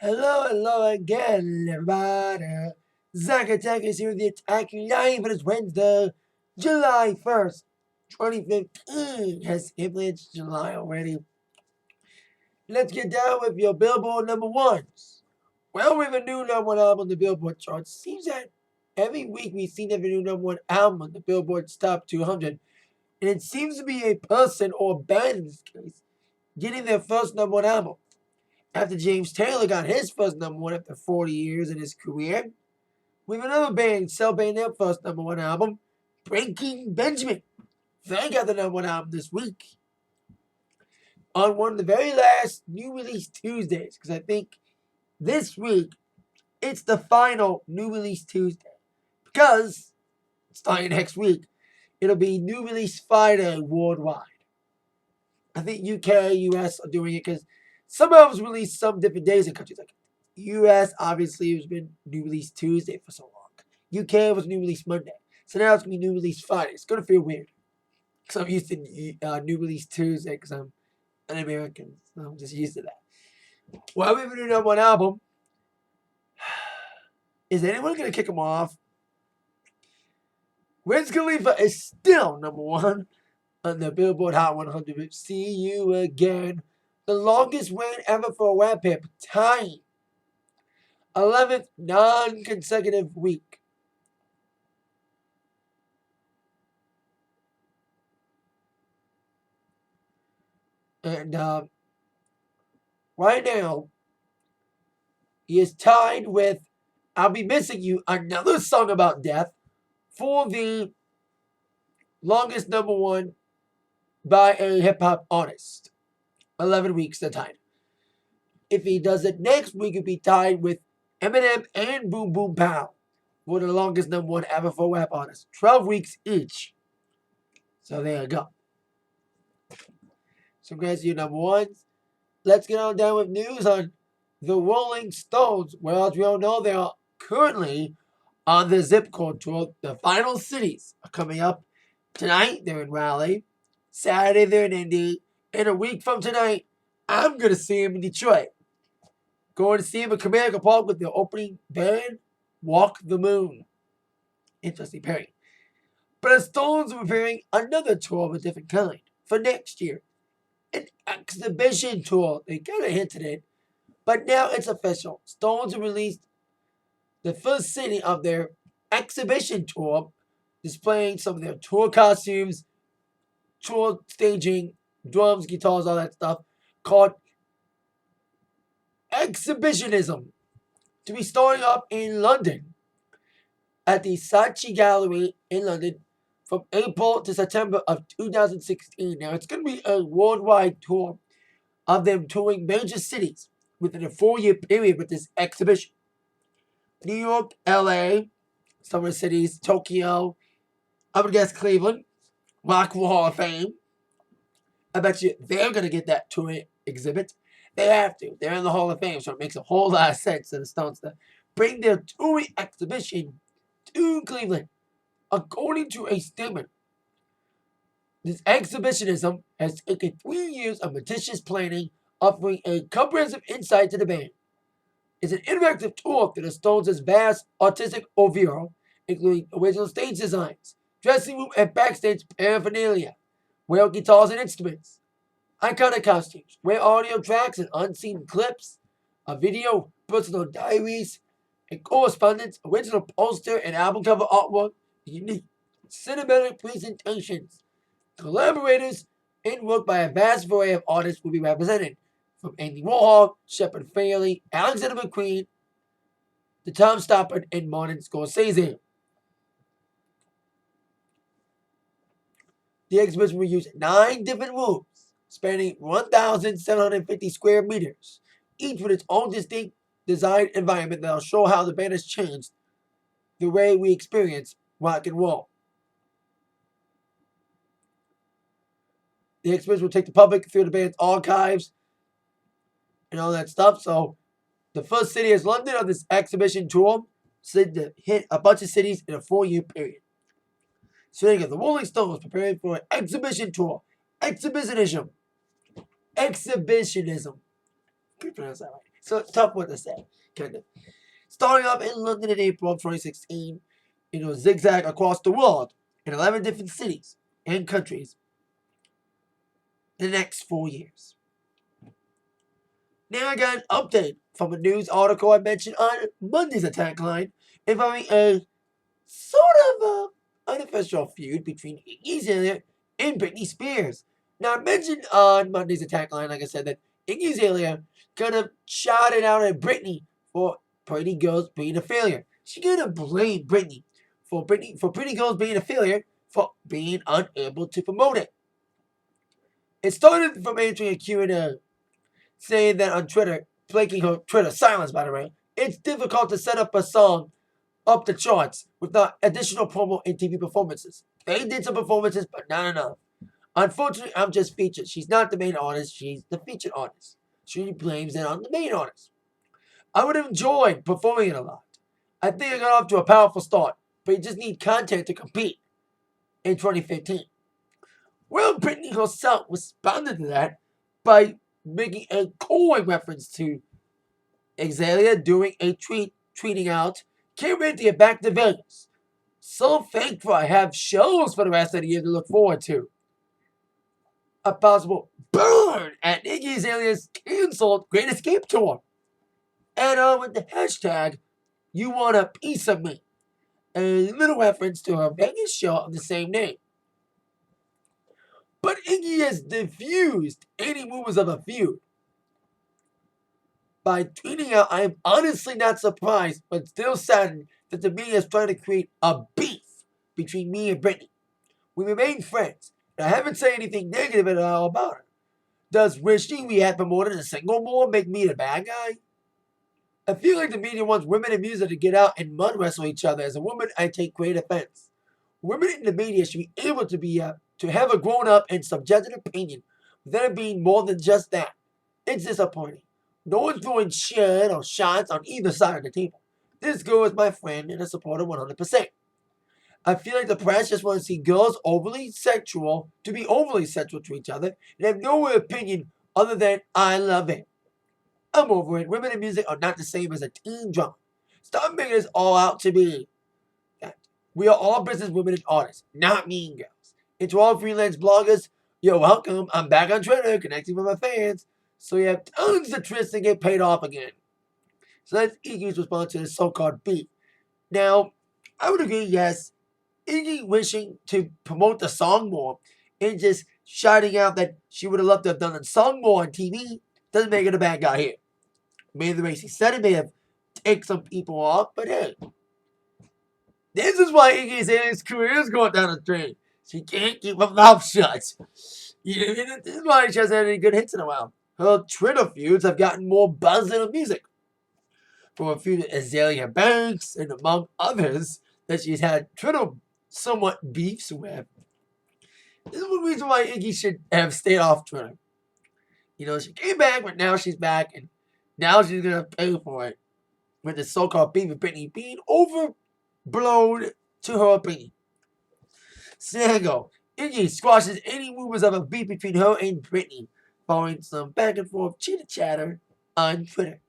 Hello again, everybody. Zach Attack is here with the Atakline, but it's Wednesday, July 1st, 2015. Has it's July already. Let's get down with your Billboard number ones. Well, we have a new number one album on the Billboard charts. Seems that every week we seem to have a new number one album on the Billboard's top 200. And it seems to be a person or band in this case getting their first number one album. After James Taylor got his first number one after 40 years in his career, we have another band celebrating their first number one album, Breaking Benjamin. They got the number one album this week on one of the very last new release Tuesdays, because I think this week it's the final new release Tuesday. Because starting next week, it'll be new release Friday worldwide. I think UK, US are doing it because some albums release some different days in countries. Like US, obviously, it's been new release Tuesday for so long. UK was new release Monday. So now it's going to be new release Friday. It's going to feel weird. Because I'm used to new release Tuesday because I'm an American. So I'm just used to that. Well, we have a new number one album. Is anyone going to kick them off? Wiz Khalifa is still number one on the Billboard Hot 100. See you again. The longest reign ever for a rap hip, tying 11th non-consecutive week. And right now, he is tied with I'll Be Missing You, another song about death, for the longest number one by a hip-hop artist. 11 weeks they're tied. If he does it next week, he'll be tied with Eminem and Boom Boom Pow for the longest number one ever for rap artists. 12 weeks each. So there you go. So congrats to your number ones. Let's get on down with news on the Rolling Stones. Well, as we all know, they are currently on the Zip Code Tour. The final cities are coming up. Tonight, they're in Raleigh. Saturday, they're in Indy. And a week from tonight, I'm going to see him in Detroit. Going to see him at Comerica Park with the opening band, Walk the Moon. Interesting pairing. But the Stones are preparing another tour of a different kind for next year. An exhibition tour. They kind of hinted it. But now it's official. Stones have released the first city of their exhibition tour, displaying some of their tour costumes, tour staging, drums, guitars, all that stuff, called Exhibitionism, to be starting up in London at the Saatchi Gallery in London from April to September of 2016. Now, it's going to be a worldwide tour of them touring major cities within a 4-year period with this exhibition. New York, LA, some of the cities, Tokyo, I would guess Cleveland, Rock Hall of Fame. I bet you they're going to get that touring exhibit. They have to. They're in the Hall of Fame, so it makes a whole lot of sense to the Stones to bring their touring exhibition to Cleveland. According to a statement, this exhibitionism has taken 3 years of meticulous planning, offering a comprehensive insight to the band. It's an interactive tour through the Stones' vast artistic overview, including original stage designs, dressing room and backstage paraphernalia, rare guitars and instruments, iconic costumes, rare audio tracks and unseen clips, a video, personal diaries, and correspondence, original poster and album cover artwork, unique cinematic presentations. Collaborators and work by a vast variety of artists will be represented, from Andy Warhol, Shepard Fairey, Alexander McQueen, to Tom Stoppard and Martin Scorsese. The exhibition will use 9 different rooms, spanning 1,750 square meters, each with its own distinct design environment that will show how the band has changed the way we experience rock and roll. The exhibition will take the public through the band's archives and all that stuff. So the first city is London on this exhibition tour, said to hit a bunch of cities in a 4-year period. So there you go. The Rolling Stones preparing for an exhibition tour. Exhibitionism. Exhibitionism. Can you pronounce that right? So it's tough what to say, kind of. Starting off in London in April of 2016, zigzag across the world in 11 different cities and countries in the next 4 years. Now I got an update from a news article I mentioned on Monday's Atakline involving a sort of unofficial feud between Iggy Azaela and Britney Spears. Now I mentioned on Monday's Atakline, like I said, that Iggy Azaela kind of shouted out at Britney for Pretty Girls being a failure. She gonna blame Britney for Pretty Girls being a failure for being unable to promote it. It started from answering a Q&A saying that on Twitter, breaking her Twitter silence by the way, it's difficult to set up a song up the charts without additional promo and TV performances. They did some performances, but not enough. Unfortunately, I'm just featured. She's not the main artist, she's the featured artist. She blames it on the main artist. I would have enjoyed performing it a lot. I think I got off to a powerful start, but you just need content to compete in 2015. Well, Britney herself responded to that by making a coy reference to Azaela doing a tweeting out, "Can't wait to get back to Vegas. So thankful I have shows for the rest of the year to look forward to." A possible burn at Iggy Azalea's canceled Great Escape Tour. And with the hashtag, "You want a piece of me." A little reference to her Vegas show of the same name. But Iggy has diffused any rumors of a feud by tweeting out, "I am honestly not surprised, but still saddened that the media is trying to create a beef between me and Britney. We remain friends, and I haven't said anything negative at all about her. Does wishing we had promoted a single more make me the bad guy? I feel like the media wants women in music to get out and mud wrestle each other. As a woman, I take great offense. Women in the media should be able to have a grown-up and subjective opinion without it being more than just that. It's disappointing. No one's throwing shit or shots on either side of the table. This girl is my friend and a supporter 100%. I feel like the press just want to see girls overly sexual to be overly sexual to each other and have no opinion other than I love it. I'm over it. Women in music are not the same as a teen drama. Stop making this all out to be that. We are all business women and artists, not mean girls. And to all freelance bloggers, you're welcome. I'm back on Twitter connecting with my fans. So you have tons of twists to get paid off again." So that's Iggy's response to this so-called beef. Now, I would agree, yes, Iggy wishing to promote the song more and just shouting out that she would have loved to have done the song more on TV doesn't make it a bad guy here. Maybe the way she said it may have ticked some people off, but hey, this is why Iggy Azalea's career is going down the drain. She can't keep her mouth shut. This is why she hasn't had any good hits in a while. Her Twitter feuds have gotten more buzz than her music. From a feud with Azalea Banks and among others that she's had Twitter somewhat beefs with. This is one reason why Iggy should have stayed off Twitter. She came back, but now she's back, and now she's going to pay for it with the so-called beef with Britney being overblown to her opinion. So there you go. Iggy squashes any rumors of a beef between her and Britney following some back and forth chitter-chatter on Twitter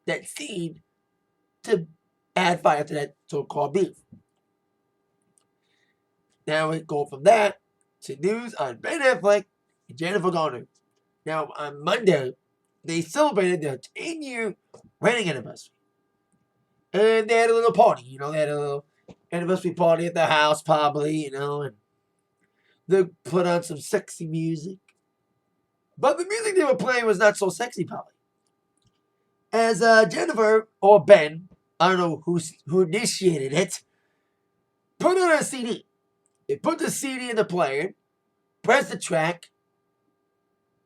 that seemed to add fire to that so-called beef. Now we go from that to news on Ben Affleck and Jennifer Garner. Now on Monday, they celebrated their 10-year wedding anniversary. And they had a little party, they had a little anniversary party at the house probably, and they put on some sexy music. But the music they were playing was not so sexy probably. As Jennifer or Ben, I don't know who initiated it, put on a CD. They put the CD in the player, pressed the track,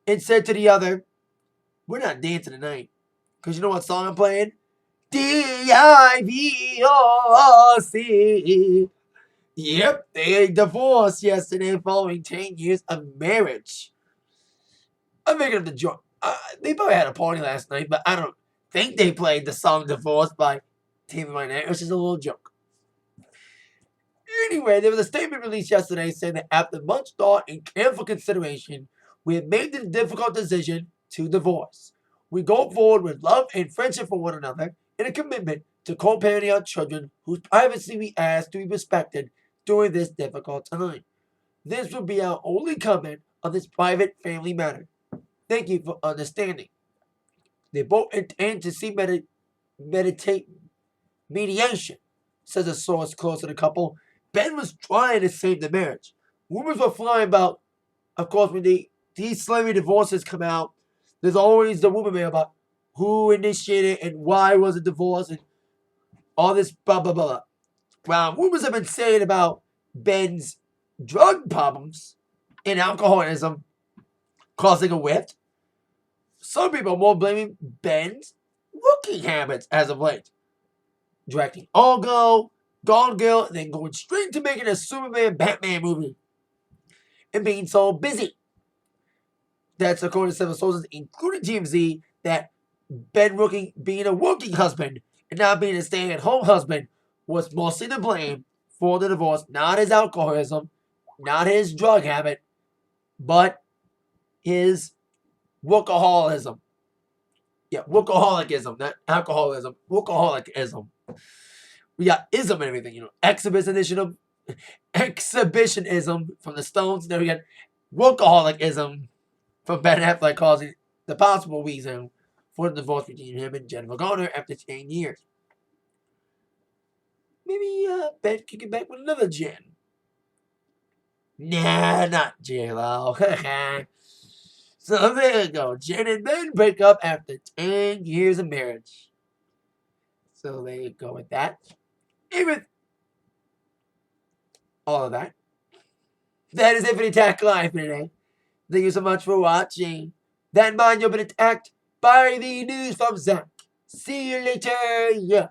and said to the other, "We're not dancing tonight." Because you know what song I'm playing? Divorce. Yep, they divorced yesterday following 10 years of marriage. I'm making up the joke. They probably had a party last night, but I don't think they played the song "Divorce" by Tammy Wynette. It was just a little joke. Anyway, there was a statement released yesterday saying that after much thought and careful consideration, we have made the difficult decision to divorce. We go forward with love and friendship for one another and a commitment to co-parenting our children whose privacy we ask to be respected during this difficult time. This will be our only comment on this private family matter. Thank you for understanding. They both intend to see meditate mediation, says a source close to the couple. Ben was trying to save the marriage. Rumors were flying about, of course, when these slavery divorces come out, there's always the rumor mill about who initiated and why was it divorced and all this blah blah blah. Well, rumors have been saying about Ben's drug problems and alcoholism causing a rift. Some people are more blaming Ben's working habits as of late. Directing All Go, Gone Girl, and then going straight to making a Superman Batman movie. And being so busy. That's according to several sources, including TMZ, that Ben Rookie being a working husband and not being a stay-at-home husband was mostly to blame for the divorce. Not his alcoholism, not his drug habit, but his workaholism. Yeah, workaholicism, not alcoholism. Workaholicism. We got ism and everything, exhibitionism from the Stones. Then we got workaholicism from Ben Affleck causing the possible reason for the divorce between him and Jennifer Garner after 10 years. Maybe Ben could get back with another Jen. Nah, not J-Lo. So there you go. Jen and Ben break up after 10 years of marriage. So there you go with that. Even all of that. That is it for the Atakline for today. Thank you so much for watching. That in mind, you've been attacked by the news from Zach. See you later. Yeah.